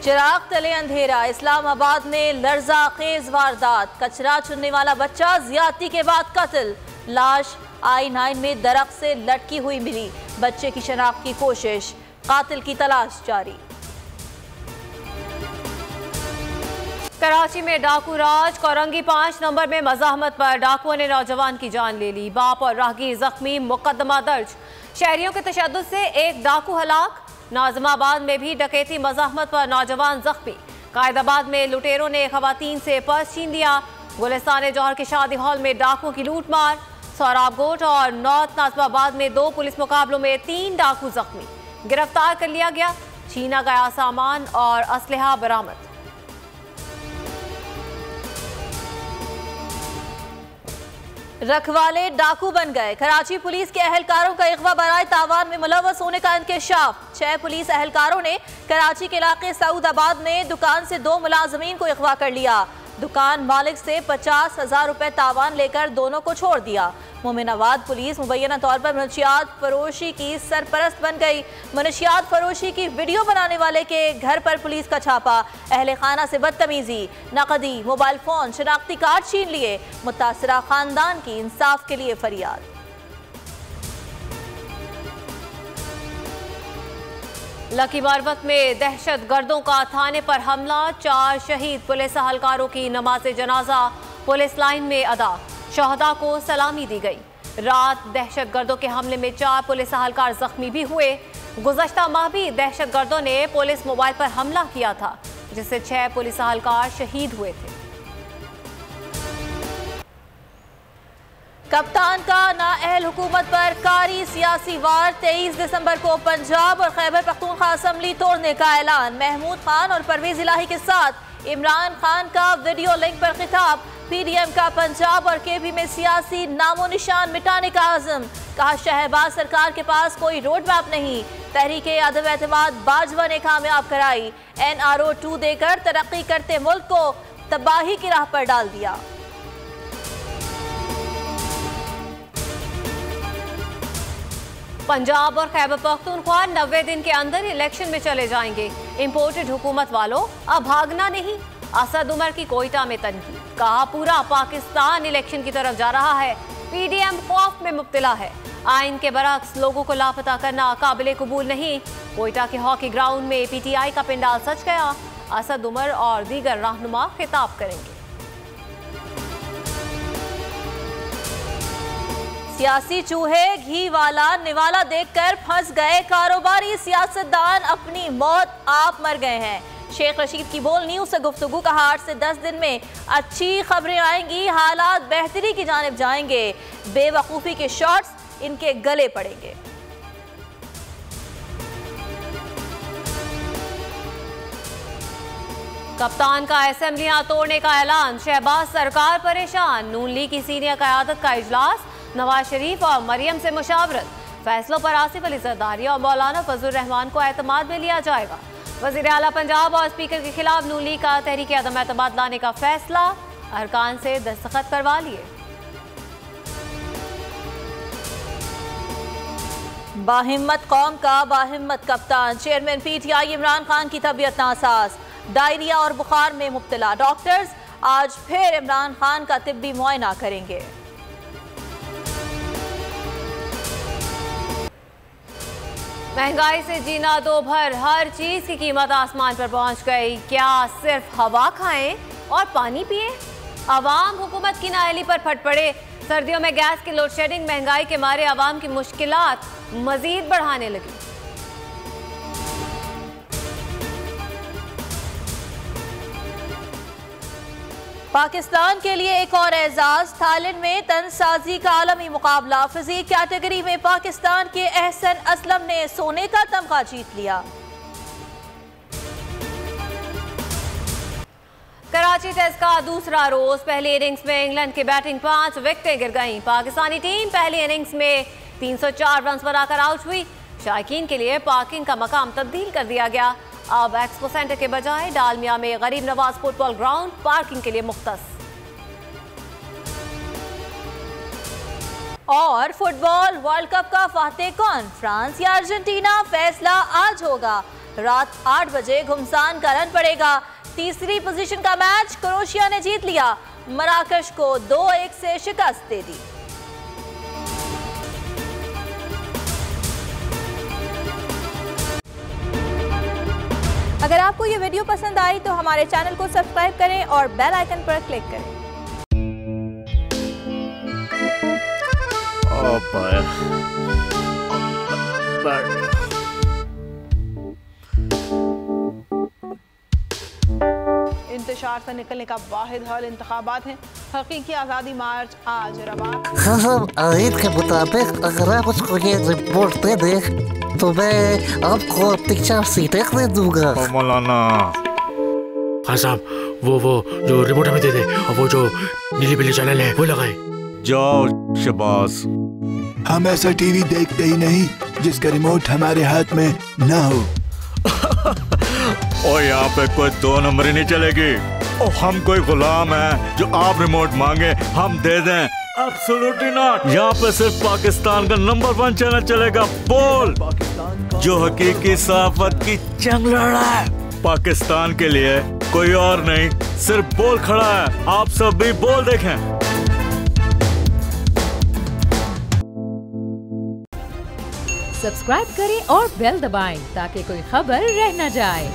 चिराग तले अंधेरा, इस्लामाबाद में लर्जा खेज वारदात, कचरा चुनने वाला बच्चा ज्यादती के बाद कत्ल, लाश I-9 में दरख्त से लटकी हुई मिली, बच्चे की शनाख्त की कोशिश, कातिल की तलाश जारी। कराची में डाकू राज, कोरंगी 5 नंबर में मज़ाहमत पर डाकुओं ने नौजवान की जान ले ली, बाप और राहगीर जख्मी, मुकदमा दर्ज। शहरियों के तशद्दुद से एक डाकू हलाक। नाज़िमाबाद में भी डकैती मज़ाहमत पर नौजवान जख्मी। कायदाबाद में लुटेरों ने खवातीन से पर्स छीन लिया। गुलिस्तान जौहर के शादी हॉल में डाकुओं की लूट मार। सोराबकोट और नॉर्थ नाज़िमाबाद में 2 पुलिस मुकाबलों में 3 डाकू जख्मी, गिरफ्तार कर लिया गया। छीना गया सामान और असलहा बरामद। रखवाले डाकू बन गए, कराची पुलिस के अहलकारों का अगवा बराए तावान में मुलव्वस होने का इंकशाफ। 6 पुलिस अहलकारों ने कराची के इलाके सऊदाबाद में दुकान से 2 मुलाजमीन को अगवा कर लिया। दुकान मालिक से 50,000 रुपए तावान लेकर दोनों को छोड़ दिया। मोमिनाबाद पुलिस मुबैना तौर पर मनशियात फरोशी की सरपरस्त बन गई। मनशियात फरोशी की वीडियो बनाने वाले के घर पर पुलिस का छापा, अहले खाना से बदतमीजी, नकदी, मोबाइल फोन, शनाख्ती कार्ड छीन लिए। मुतासरा खानदान की इंसाफ के लिए फरियाद। लकी मार्वत में दहशत गर्दों का थाने पर हमला, 4 शहीद पुलिस अहलकारों की नमाज जनाजा पुलिस लाइन में अदा, शहदा को सलामी दी गई। रात दहशत गर्दों के हमले में 4 पुलिस अहलकार जख्मी भी हुए। गुज़श्ता माह भी दहशत गर्दों ने पुलिस मोबाइल पर हमला किया था, जिससे 6 पुलिस अहलकार शहीद हुए थे। कप्तान का नाअहल हुकूमत पर कारी सियासी वार, 23 दिसंबर को पंजाब और खैबर पख्तूनख्वा असम्बली तोड़ने का ऐलान। महमूद खान और परवेज इलाही के साथ इमरान खान का वीडियो लिंक पर खिताब। PDM का पंजाब और KB में सियासी नामो निशान मिटाने का आज़म, कहा शहबाज सरकार के पास कोई रोड मैप नहीं। तहरीके अदम एतमाद बाजवा ने कामयाब कराई, NRO 2 देकर तरक्की करते मुल्क को तबाही की राह पर डाल दिया। पंजाब और खैबर पख्तूनख्वा 90 दिन के अंदर इलेक्शन में चले जाएंगे। इंपोर्टेड हुकूमत वालों, अब भागना नहीं। असद उमर की कोयटा में तनकीद, कहा पूरा पाकिस्तान इलेक्शन की तरफ जा रहा है। PDM खौफ में मुब्तला है। आइन के बरक्स लोगों को लापता करना काबिल कबूल नहीं। कोयटा के हॉकी ग्राउंड में PTI का पंडाल सज गया। असद उमर और दीगर रहनुमा खिताब करेंगे। सियासी चूहे घी वाला निवाला देखकर फंस गए, कारोबारी सियासतदान अपनी मौत आप मर गए हैं। शेख रशीद की बोल न्यूज़ से गुफ्तगू, कहा 8 से 10 दिन में अच्छी खबरें आएंगी, हालात बेहतरी की जानिब जाएंगे। बेवकूफ़ी के शॉट्स इनके गले पड़ेंगे। कप्तान का असेंबलियां तोड़ने का ऐलान, शहबाज सरकार परेशान। नून लीग की सीनियर क़यादत का इजलास, नवाज शरीफ और मरियम से मुशावरत। फैसलों पर आसिफ अली जरदारी और मौलाना फजलुर रहमान को एतमाद में लिया जाएगा। वज़ीर आला पंजाब और स्पीकर के खिलाफ नून लीग का तहरीक अदम एतमाद लाने का फैसला, अरकान से दस्तखत करवा लिए। बाहिम्मत कौम का बाहिम्मत कप्तान, चेयरमैन PTI इमरान खान की तबीयत नासाज, डायरिया और बुखार में मुब्तला। डॉक्टर्स आज फिर इमरान खान का तिब्बी मुआयना करेंगे। महंगाई से जीना दो भर, हर चीज की कीमत आसमान पर पहुंच गई। क्या सिर्फ हवा खाएं और पानी पिएं? अवाम हुकूमत की नाअहली पर फट पड़े। सर्दियों में गैस की लोड शेडिंग महंगाई के मारे अवाम की मुश्किलात मजीद बढ़ाने लगी। पाकिस्तान के लिए एक और एजाज, थाईलैंड में तनसाजी का आलमी मुकाबला। फिजिक कैटेगरी में पाकिस्तान के एहसन असलम ने सोने का तमगा जीत लिया। कराची टेस्ट का दूसरा रोज, पहली इनिंग्स में इंग्लैंड की बैटिंग 5 विकेटें गिर गईं। पाकिस्तानी टीम पहली इनिंग्स में 304 रन बनाकर आउट हुई। शायकीन के लिए पार्किंग का मकाम तब्दील कर दिया गया। अब एक्सपो सेंटर के बजाय डालमिया में गरीब नवाज फुटबॉल ग्राउंड पार्किंग के लिए मुख्तस। और फुटबॉल वर्ल्ड कप का फातेह कौन, फ्रांस या अर्जेंटीना? फैसला आज होगा। रात 8 बजे घुमसान का रन पड़ेगा। तीसरी पोजीशन का मैच क्रोएशिया ने जीत लिया, मराकश को 2-1 से शिकस्त दे दी। अगर आपको ये वीडियो पसंद आई तो हमारे चैनल को सब्सक्राइब करें और बेल आइकन पर क्लिक करें। इंतशार से निकलने का वाहिद हल इंतखाबात है। हकीकी आज़ादी मार्च आज रवा। खान आयन के मुताबिक अगर आप उसको ये रिपोर्ट दे दें तो मैं आपको 3-4 सीटें दे दूंगा। मौलाना हाँ साहब, वो जो रिपोर्ट हमें दे दे और वो जो नीली पीली चैनल है वो लगाए। जाओ शबाज। हम ऐसा टीवी देखते ही नहीं जिसका रिमोट हमारे हाथ में ना हो। और यहाँ पे कोई 2 नंबर ही नहीं चलेगी। और हम कोई गुलाम है जो आप रिमोट मांगे हम दे दें? Absolutely not. यहाँ पे सिर्फ पाकिस्तान का नंबर 1 चैनल चलेगा, बोल, जो हकीकी सहाफत की जंग लड़ा है। पाकिस्तान के लिए कोई और नहीं, सिर्फ बोल खड़ा है। आप सब भी बोल देखें। सब्सक्राइब करें और बेल दबाएं ताकि कोई खबर रह न जाए।